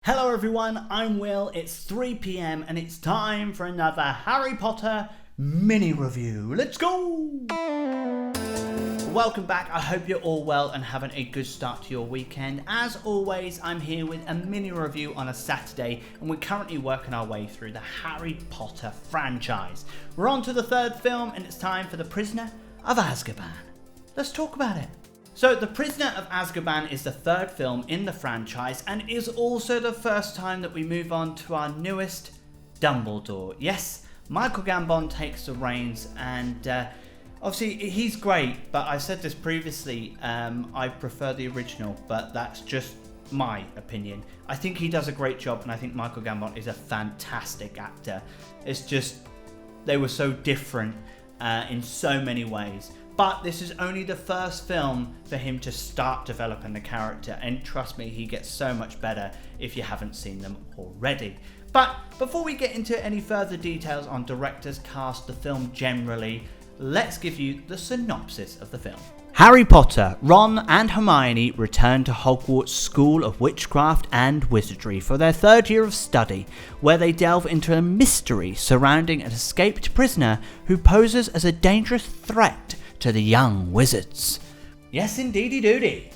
Hello everyone, I'm Will, it's 3 PM and it's time for another Harry Potter mini review. Let's go! Welcome back, I hope you're all well and having a good start to your weekend. As always, I'm here with a mini review on a Saturday and we're currently working our way through the Harry Potter franchise. We're on to the third film and it's time for the Prisoner of Azkaban. Let's talk about it. So, The Prisoner of Azkaban is the third film in the franchise and is also the first time that we move on to our newest Dumbledore. Yes, Michael Gambon takes the reins and obviously he's great, but I said this previously, I prefer the original, but that's just my opinion. I think he does a great job and I think Michael Gambon is a fantastic actor. It's just, they were so different in so many ways. But this is only the first film for him to start developing the character, and trust me, he gets so much better if you haven't seen them already. But before we get into any further details on directors, cast, the film generally, let's give you the synopsis of the film. Harry Potter, Ron and Hermione return to Hogwarts School of Witchcraft and Wizardry for their third year of study, where they delve into a mystery surrounding an escaped prisoner who poses as a dangerous threat to the young wizards. Yes, indeedy doody.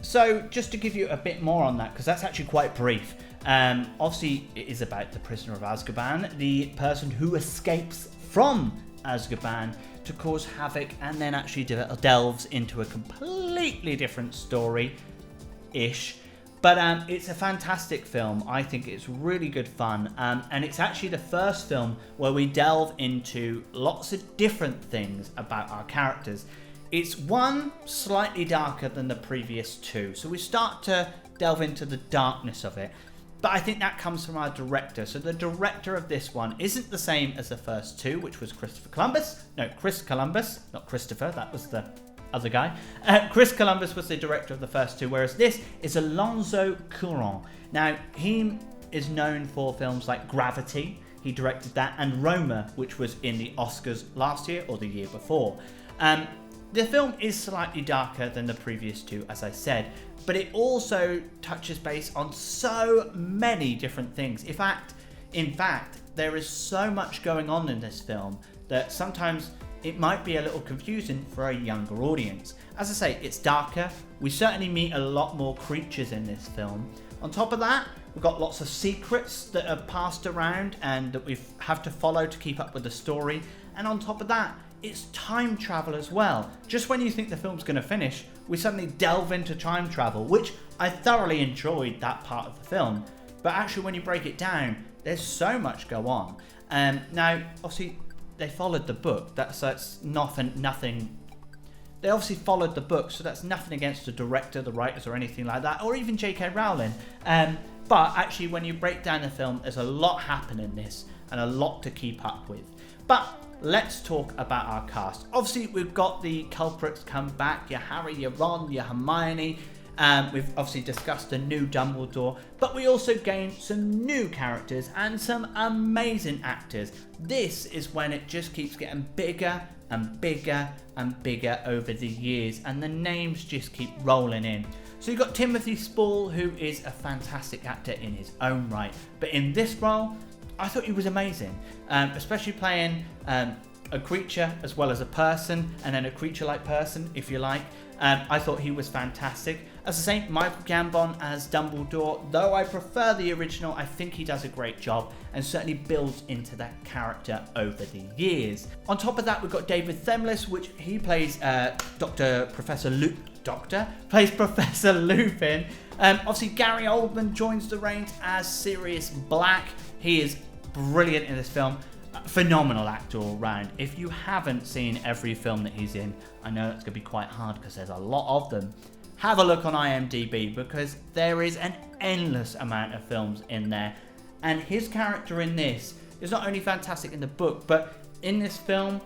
So just to give you a bit more on that, because that's actually quite brief. Obviously, it is about the Prisoner of Azkaban, the person who escapes from Azkaban to cause havoc and then actually delves into a completely different story-ish. But it's a fantastic film. I think it's really good fun. And it's actually the first film where we delve into lots of different things about our characters. It's one slightly darker than the previous two. So we start to delve into the darkness of it. But I think that comes from our director. So the director of this one isn't the same as the first two, which was Chris Columbus, not Christopher, that was the other guy. Chris Columbus was the director of the first two, whereas this is Alonso Cuarón. Now, he is known for films like Gravity, he directed that, and Roma, which was in the Oscars last year or the year before. The film is slightly darker than the previous two, as I said, but it also touches base on so many different things. In fact, there is so much going on in this film that sometimes it might be a little confusing for a younger audience. As I say, it's darker. We certainly meet a lot more creatures in this film. On top of that, we've got lots of secrets that are passed around and that we have to follow to keep up with the story. And on top of that, it's time travel as well. Just when you think the film's going to finish, we suddenly delve into time travel, which I thoroughly enjoyed that part of the film. But actually, when you break it down, there's so much go on. Now, obviously, they followed the book. That's nothing. They obviously followed the book, so that's nothing against the director, the writers, or anything like that, or even J.K. Rowling. But actually, when you break down the film, there's a lot happening in this and a lot to keep up with. But let's talk about our cast. Obviously, we've got the culprits come back. Your Harry, your Ron, your Hermione. We've obviously discussed the new Dumbledore, but we also gained some new characters and some amazing actors. This is when it just keeps getting bigger and bigger and bigger over the years, and the names just keep rolling in. So you've got Timothy Spall, who is a fantastic actor in his own right, but in this role, I thought he was amazing, especially playing a creature as well as a person, and then a creature-like person, if you like. I thought he was fantastic. As I say, Michael Gambon as Dumbledore, though I prefer the original, I think he does a great job and certainly builds into that character over the years. On top of that, we've got David Themlis, which he plays Professor Lupin. Obviously, Gary Oldman joins the reins as Sirius Black. He is brilliant in this film. Phenomenal actor all round. If you haven't seen every film that he's in, I know that's going to be quite hard because there's a lot of them. Have a look on IMDb because there is an endless amount of films in there. And his character in this is not only fantastic in the book, but in this film,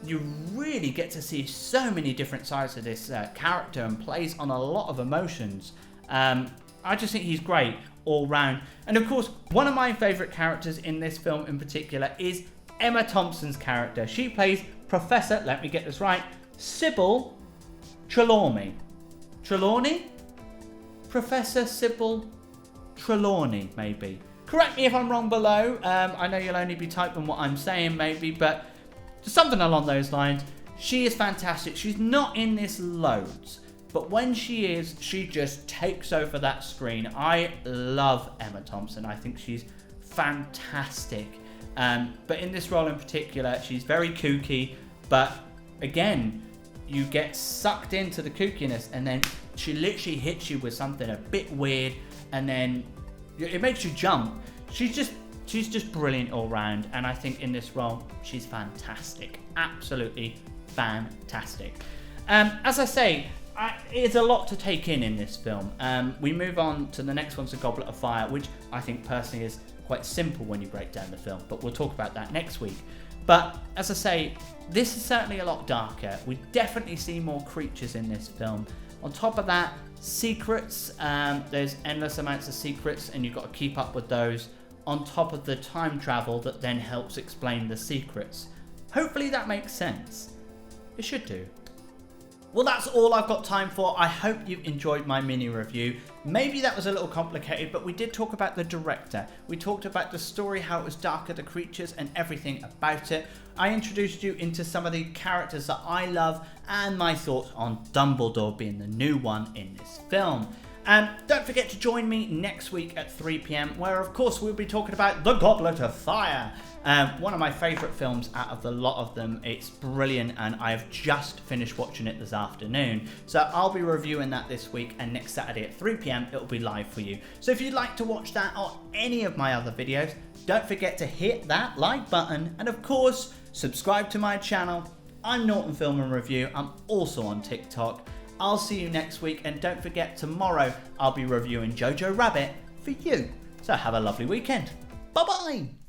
you really get to see so many different sides of this character and plays on a lot of emotions. I just think he's great all round. And of course, one of my favourite characters in this film in particular is Emma Thompson's character. She plays Professor, let me get this right, Sybil Trelawney. Trelawney? Professor Sybil Trelawney, maybe. Correct me if I'm wrong below. I know you'll only be typing what I'm saying, maybe, but something along those lines. She is fantastic. She's not in this loads, but when she is, she just takes over that screen. I love Emma Thompson. I think she's fantastic. But in this role in particular, she's very kooky, but again, you get sucked into the kookiness, and then she literally hits you with something a bit weird, and then it makes you jump. She's just brilliant all round, and I think in this role, she's fantastic. Absolutely fantastic. As I say, it's a lot to take in this film. We move on to the next one's A Goblet of Fire, which I think personally is quite simple when you break down the film, but we'll talk about that next week. But as I say, this is certainly a lot darker. We definitely see more creatures in this film. On top of that, secrets. There's endless amounts of secrets, and you've got to keep up with those. On top of the time travel that then helps explain the secrets. Hopefully that makes sense. It should do. Well, that's all I've got time for. I hope you've enjoyed my mini review. Maybe that was a little complicated, but we did talk about the director. We talked about the story, how it was darker, the creatures, and everything about it. I introduced you into some of the characters that I love and my thoughts on Dumbledore being the new one in this film. Don't forget to join me next week at 3 PM, where of course we'll be talking about The Goblet of Fire. One of my favourite films out of the lot of them. It's brilliant, and I have just finished watching it this afternoon. So I'll be reviewing that this week, and next Saturday at 3 PM it'll be live for you. So if you'd like to watch that or any of my other videos, don't forget to hit that like button, and of course subscribe to my channel. I'm Norton Film and Review. I'm also on TikTok. I'll see you next week, and don't forget, tomorrow I'll be reviewing Jojo Rabbit for you. So have a lovely weekend. Bye bye.